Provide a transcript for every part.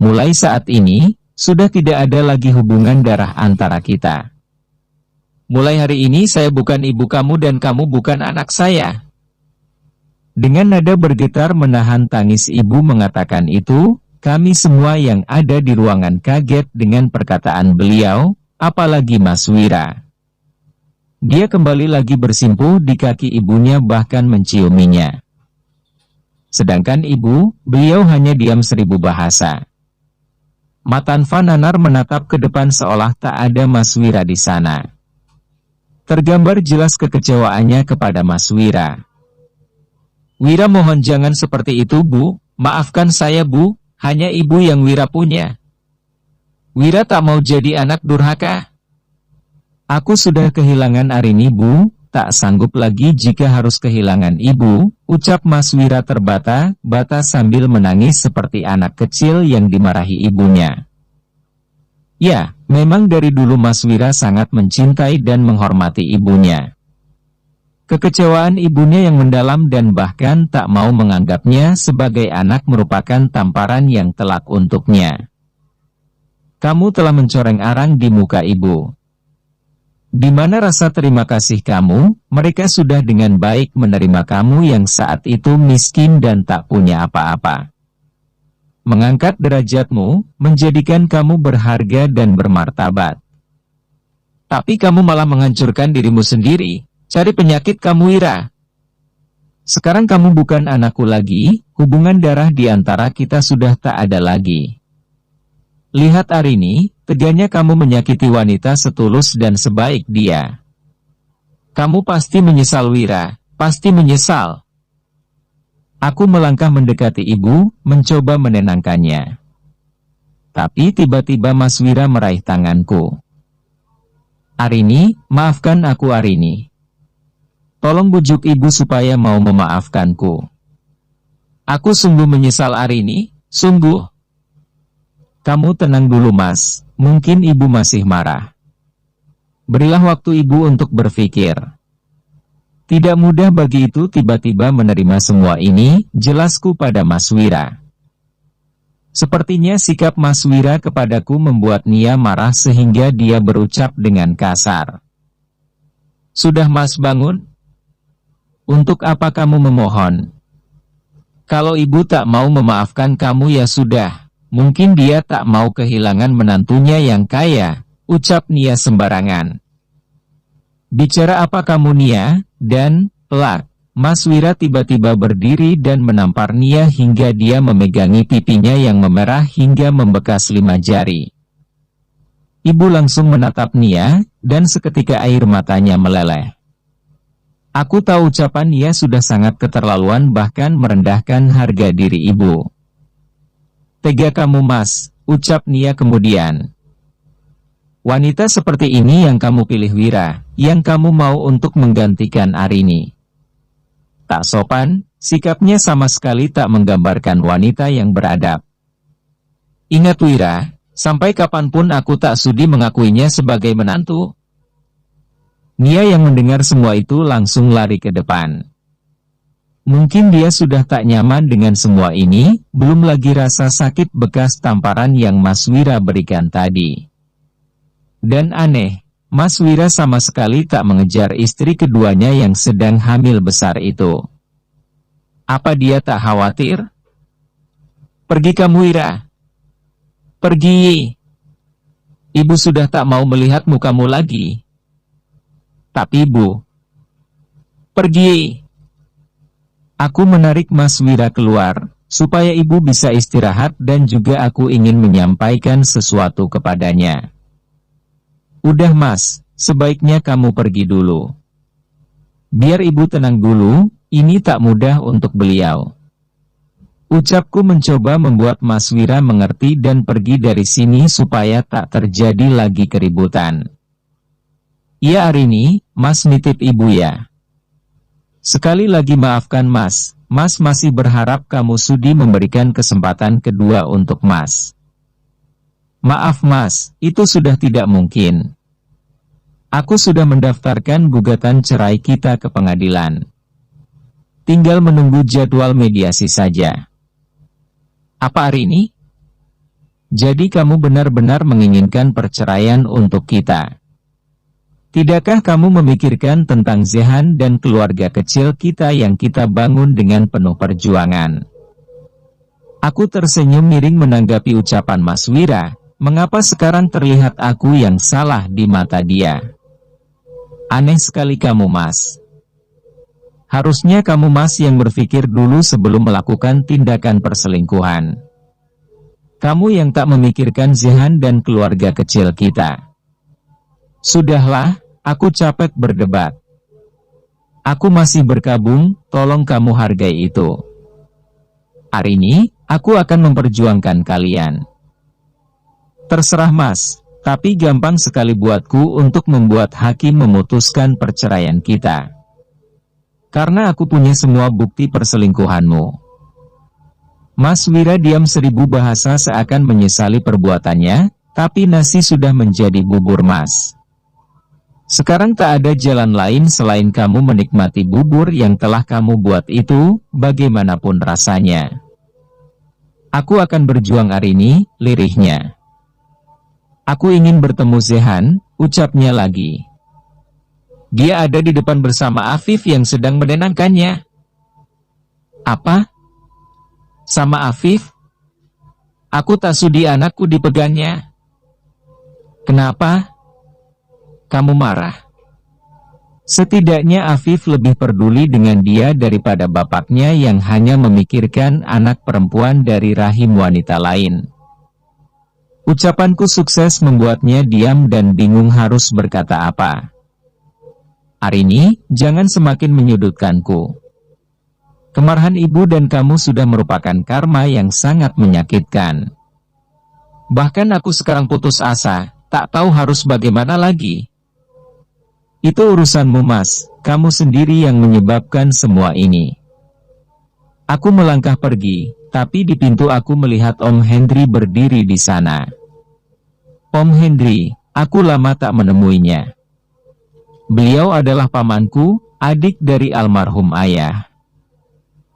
Mulai saat ini, sudah tidak ada lagi hubungan darah antara kita. Mulai hari ini saya bukan ibu kamu dan kamu bukan anak saya. Dengan nada bergetar menahan tangis ibu mengatakan itu, kami semua yang ada di ruangan kaget dengan perkataan beliau, apalagi Mas Wira. Dia kembali lagi bersimpuh di kaki ibunya bahkan menciuminya. Sedangkan ibu, beliau hanya diam 1000 bahasa. Matanva Nanar menatap ke depan seolah tak ada Mas Wira di sana. Tergambar jelas kekecewaannya kepada Mas Wira. Wira mohon jangan seperti itu Bu, maafkan saya Bu, hanya ibu yang Wira punya. Wira tak mau jadi anak durhaka. Aku sudah kehilangan Arini Bu, tak sanggup lagi jika harus kehilangan ibu, ucap Mas Wira terbata-bata sambil menangis seperti anak kecil yang dimarahi ibunya. Ya, memang dari dulu Mas Wira sangat mencintai dan menghormati ibunya. Kekecewaan ibunya yang mendalam dan bahkan tak mau menganggapnya sebagai anak merupakan tamparan yang telak untuknya. Kamu telah mencoreng arang di muka ibu. Di mana rasa terima kasih kamu? Mereka sudah dengan baik menerima kamu yang saat itu miskin dan tak punya apa-apa. Mengangkat derajatmu, menjadikan kamu berharga dan bermartabat. Tapi kamu malah menghancurkan dirimu sendiri, cari penyakit kamu Wira. Sekarang kamu bukan anakku lagi, hubungan darah di antara kita sudah tak ada lagi. Lihat Arini, teganya kamu menyakiti wanita setulus dan sebaik dia. Kamu pasti menyesal Wira, pasti menyesal. Aku melangkah mendekati ibu, mencoba menenangkannya. Tapi tiba-tiba Mas Wira meraih tanganku. Arini, maafkan aku Arini. Tolong bujuk ibu supaya mau memaafkanku. Aku sungguh menyesal Arini, sungguh. Kamu tenang dulu Mas, mungkin ibu masih marah. Berilah waktu ibu untuk berpikir. Tidak mudah bagi itu tiba-tiba menerima semua ini, jelasku pada Mas Wira. Sepertinya sikap Mas Wira kepadaku membuat Nia marah sehingga dia berucap dengan kasar. Sudah Mas bangun? Untuk apa kamu memohon? Kalau ibu tak mau memaafkan kamu ya sudah, mungkin dia tak mau kehilangan menantunya yang kaya, ucap Nia sembarangan. Bicara apa kamu Nia? Dan, pelak, Mas Wira tiba-tiba berdiri dan menampar Nia hingga dia memegangi pipinya yang memerah hingga membekas 5 jari. Ibu langsung menatap Nia, dan seketika air matanya meleleh. Aku tahu ucapan Nia sudah sangat keterlaluan bahkan merendahkan harga diri ibu. Tega kamu Mas, ucap Nia kemudian. Wanita seperti ini yang kamu pilih Wira, yang kamu mau untuk menggantikan Arini. Tak sopan, sikapnya sama sekali tak menggambarkan wanita yang beradab. Ingat Wira, sampai kapanpun aku tak sudi mengakuinya sebagai menantu. Nia yang mendengar semua itu langsung lari ke depan. Mungkin dia sudah tak nyaman dengan semua ini, belum lagi rasa sakit bekas tamparan yang Mas Wira berikan tadi. Dan aneh, Mas Wira sama sekali tak mengejar istri keduanya yang sedang hamil besar itu. Apa dia tak khawatir? Pergi kamu Wira. Pergi. Ibu sudah tak mau melihat mukamu lagi. Tapi ibu. Pergi. Aku menarik Mas Wira keluar, supaya ibu bisa istirahat dan juga aku ingin menyampaikan sesuatu kepadanya. Udah Mas, sebaiknya kamu pergi dulu. Biar ibu tenang dulu, ini tak mudah untuk beliau. Ucapku mencoba membuat Mas Wira mengerti dan pergi dari sini supaya tak terjadi lagi keributan. Iya Arini, Mas nitip ibu ya. Sekali lagi maafkan Mas, Mas masih berharap kamu sudi memberikan kesempatan kedua untuk Mas. Maaf Mas, itu sudah tidak mungkin. Aku sudah mendaftarkan gugatan cerai kita ke pengadilan. Tinggal menunggu jadwal mediasi saja. Apa hari ini? Jadi kamu benar-benar menginginkan perceraian untuk kita. Tidakkah kamu memikirkan tentang Zehan dan keluarga kecil kita yang kita bangun dengan penuh perjuangan? Aku tersenyum miring menanggapi ucapan Mas Wira. Mengapa sekarang terlihat aku yang salah di mata dia? Aneh sekali kamu Mas. Harusnya kamu Mas yang berpikir dulu sebelum melakukan tindakan perselingkuhan. Kamu yang tak memikirkan Zehan dan keluarga kecil kita. Sudahlah, aku capek berdebat. Aku masih berkabung, tolong kamu hargai itu. Hari ini, aku akan memperjuangkan kalian. Terserah Mas, tapi gampang sekali buatku untuk membuat hakim memutuskan perceraian kita. Karena aku punya semua bukti perselingkuhanmu. Mas Wira diam 1000 bahasa seakan menyesali perbuatannya, tapi nasi sudah menjadi bubur Mas. Sekarang tak ada jalan lain selain kamu menikmati bubur yang telah kamu buat itu, bagaimanapun rasanya. Aku akan berjuang hari ini, lirihnya. Aku ingin bertemu Zehan, ucapnya lagi. Dia ada di depan bersama Afif yang sedang menenangkannya. Apa? Sama Afif? Aku tak sudi anakku dipegangnya. Kenapa? Kamu marah? Setidaknya Afif lebih peduli dengan dia daripada bapaknya yang hanya memikirkan anak perempuan dari rahim wanita lain. Ucapanku sukses membuatnya diam dan bingung harus berkata apa. Hari ini, jangan semakin menyudutkanku. Kemarahan ibu dan kamu sudah merupakan karma yang sangat menyakitkan. Bahkan aku sekarang putus asa, tak tahu harus bagaimana lagi. Itu urusanmu Mas, kamu sendiri yang menyebabkan semua ini. Aku melangkah pergi, tapi di pintu aku melihat Om Hendri berdiri di sana. Om Hendri, aku lama tak menemuinya. Beliau adalah pamanku, adik dari almarhum ayah.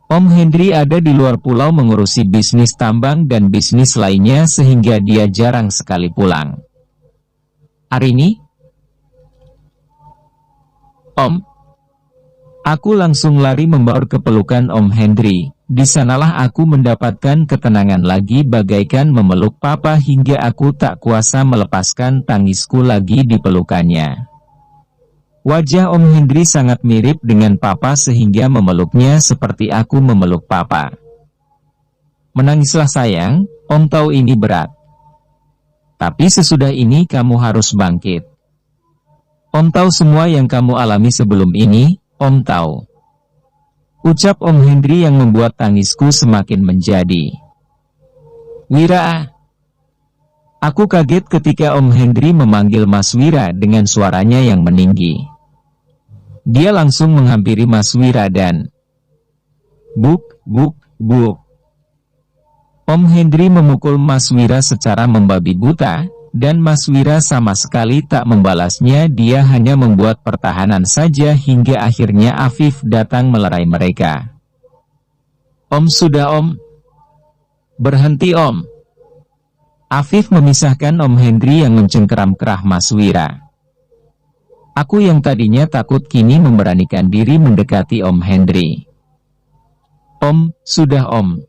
Om Hendri ada di luar pulau mengurusi bisnis tambang dan bisnis lainnya sehingga dia jarang sekali pulang. Hari ini? Om. Aku langsung lari membaur ke pelukan Om Hendri. Di sanalah aku mendapatkan ketenangan lagi bagaikan memeluk papa hingga aku tak kuasa melepaskan tangisku lagi di pelukannya. Wajah Om Hendri sangat mirip dengan papa sehingga memeluknya seperti aku memeluk papa. Menangislah sayang, Om tahu ini berat. Tapi sesudah ini kamu harus bangkit. Om tahu semua yang kamu alami sebelum ini, Om tahu. Ucap Om Hendri yang membuat tangisku semakin menjadi. Wira. Aku kaget ketika Om Hendri memanggil Mas Wira dengan suaranya yang meninggi. Dia langsung menghampiri Mas Wira dan buk. Om Hendri memukul Mas Wira secara membabi buta. Dan Mas Wira sama sekali tak membalasnya, dia hanya membuat pertahanan saja hingga akhirnya Afif datang melerai mereka. Om sudah Om. Berhenti Om. Afif memisahkan Om Hendri yang mencengkeram kerah Mas Wira. Aku yang tadinya takut kini memberanikan diri mendekati Om Hendri. Om, sudah Om.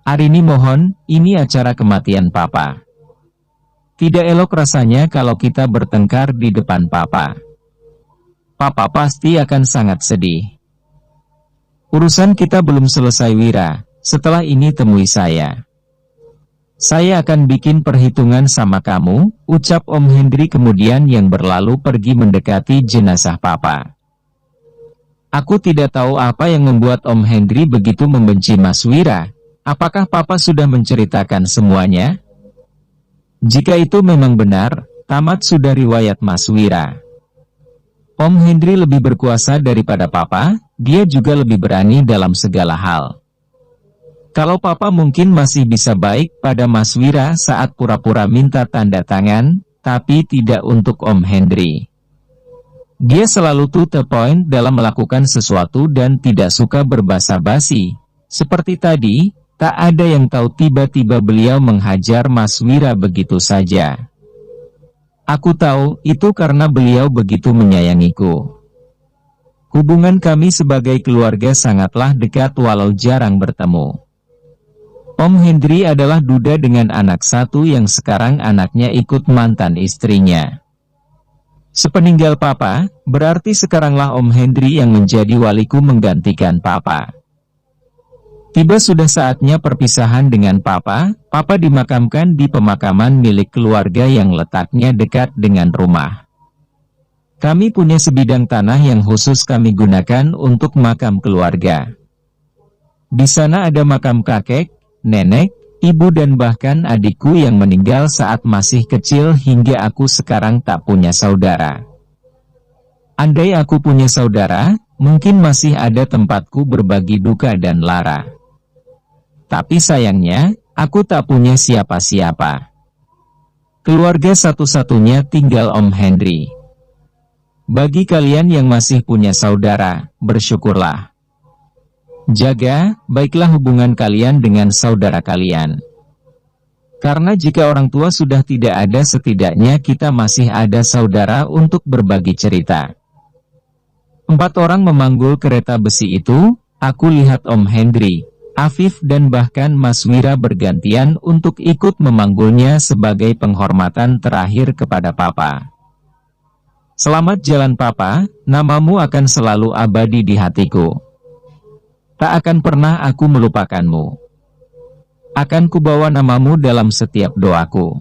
Hari ini mohon, ini acara kematian Papa. Tidak elok rasanya kalau kita bertengkar di depan Papa. Papa pasti akan sangat sedih. Urusan kita belum selesai Wira, setelah ini temui saya. Saya akan bikin perhitungan sama kamu, ucap Om Hendri kemudian yang berlalu pergi mendekati jenazah Papa. Aku tidak tahu apa yang membuat Om Hendri begitu membenci Mas Wira. Apakah Papa sudah menceritakan semuanya? Jika itu memang benar, tamat sudah riwayat Mas Wira. Om Hendri lebih berkuasa daripada Papa, dia juga lebih berani dalam segala hal. Kalau papa mungkin masih bisa baik pada Mas Wira saat pura-pura minta tanda tangan, tapi tidak untuk Om Hendri. Dia selalu to the point dalam melakukan sesuatu dan tidak suka berbasa-basi. Seperti tadi, tak ada yang tahu tiba-tiba beliau menghajar Mas Wira begitu saja. Aku tahu itu karena beliau begitu menyayangiku. Hubungan kami sebagai keluarga sangatlah dekat walau jarang bertemu. Om Hendri adalah duda dengan anak satu yang sekarang anaknya ikut mantan istrinya. Sepeninggal papa, berarti sekaranglah Om Hendri yang menjadi waliku menggantikan papa. Tiba sudah saatnya perpisahan dengan papa dimakamkan di pemakaman milik keluarga yang letaknya dekat dengan rumah. Kami punya sebidang tanah yang khusus kami gunakan untuk makam keluarga. Di sana ada makam kakek, nenek, ibu dan bahkan adikku yang meninggal saat masih kecil hingga aku sekarang tak punya saudara. Andai aku punya saudara, mungkin masih ada tempatku berbagi duka dan lara. Tapi sayangnya, aku tak punya siapa-siapa. Keluarga satu-satunya tinggal Om Hendri. Bagi kalian yang masih punya saudara, bersyukurlah. Jaga, baiklah hubungan kalian dengan saudara kalian. Karena jika orang tua sudah tidak ada, setidaknya kita masih ada saudara untuk berbagi cerita. 4 orang memanggul kereta besi itu, aku lihat Om Hendri, Afif dan bahkan Mas Wira bergantian untuk ikut memanggulnya sebagai penghormatan terakhir kepada papa. Selamat jalan papa, namamu akan selalu abadi di hatiku. Tak akan pernah aku melupakanmu. Akan kubawa namamu dalam setiap doaku.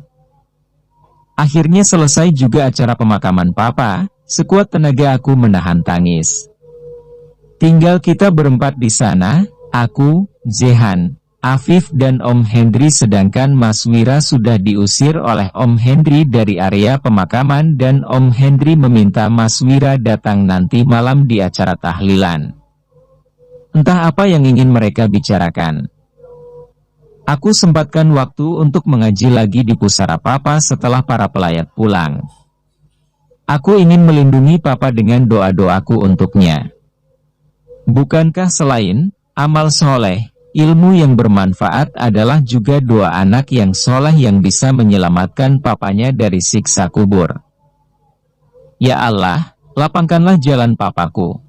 Akhirnya selesai juga acara pemakaman papa, sekuat tenaga aku menahan tangis. Tinggal kita berempat di sana, aku, Zehan, Afif dan Om Hendri, sedangkan Mas Wira sudah diusir oleh Om Hendri dari area pemakaman dan Om Hendri meminta Mas Wira datang nanti malam di acara tahlilan. Entah apa yang ingin mereka bicarakan. Aku sempatkan waktu untuk mengaji lagi di pusara papa setelah para pelayat pulang. Aku ingin melindungi papa dengan doa-doaku untuknya. Bukankah selain amal soleh, ilmu yang bermanfaat adalah juga doa anak yang soleh yang bisa menyelamatkan papanya dari siksa kubur? Ya Allah, lapangkanlah jalan papaku.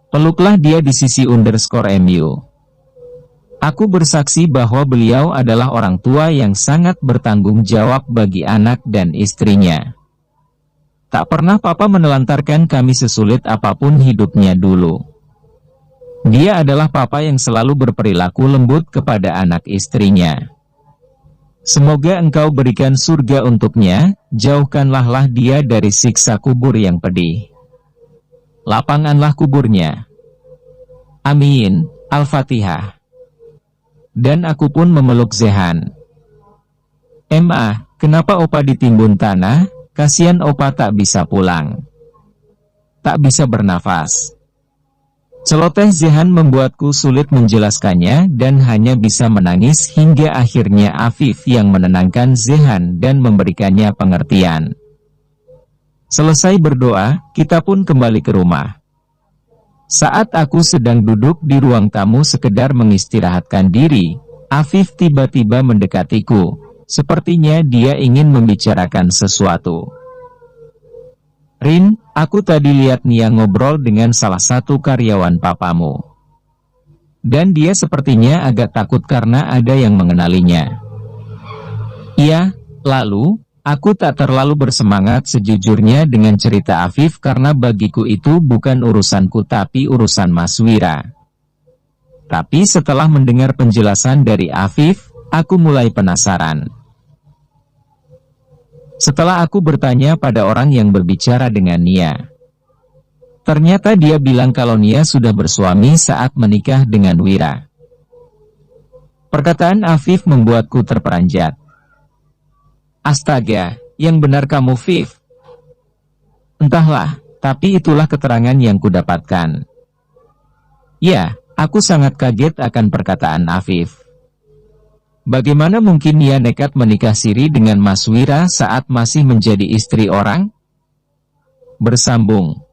Peluklah dia di sisi _MU. Aku bersaksi bahwa beliau adalah orang tua yang sangat bertanggung jawab bagi anak dan istrinya. Tak pernah papa menelantarkan kami sesulit apapun hidupnya dulu. Dia adalah papa yang selalu berperilaku lembut kepada anak istrinya. Semoga engkau berikan surga untuknya, jauhkanlah dia dari siksa kubur yang pedih. Lapanganlah kuburnya. Amin. Al-Fatihah. Dan aku pun memeluk Zehan. Kenapa opa ditimbun tanah? Kasihan opa tak bisa pulang. Tak bisa bernafas. Celoteh Zehan membuatku sulit menjelaskannya dan hanya bisa menangis hingga akhirnya Afif yang menenangkan Zehan dan memberikannya pengertian. Selesai berdoa, kita pun kembali ke rumah. Saat aku sedang duduk di ruang tamu sekedar mengistirahatkan diri, Afif tiba-tiba mendekatiku. Sepertinya dia ingin membicarakan sesuatu. Rin, aku tadi lihat Nia ngobrol dengan salah satu karyawan papamu. Dan dia sepertinya agak takut karena ada yang mengenalinya. Iya, lalu, aku tak terlalu bersemangat sejujurnya dengan cerita Afif karena bagiku itu bukan urusanku tapi urusan Mas Wira. Tapi setelah mendengar penjelasan dari Afif, aku mulai penasaran. Setelah aku bertanya pada orang yang berbicara dengan Nia, ternyata dia bilang kalau Nia sudah bersuami saat menikah dengan Wira. Perkataan Afif membuatku terperanjat. Astaga, yang benar kamu, Fif. Entahlah, tapi itulah keterangan yang kudapatkan. Ya, aku sangat kaget akan perkataan Afif. Bagaimana mungkin ia nekat menikah siri dengan Mas Wira saat masih menjadi istri orang? Bersambung.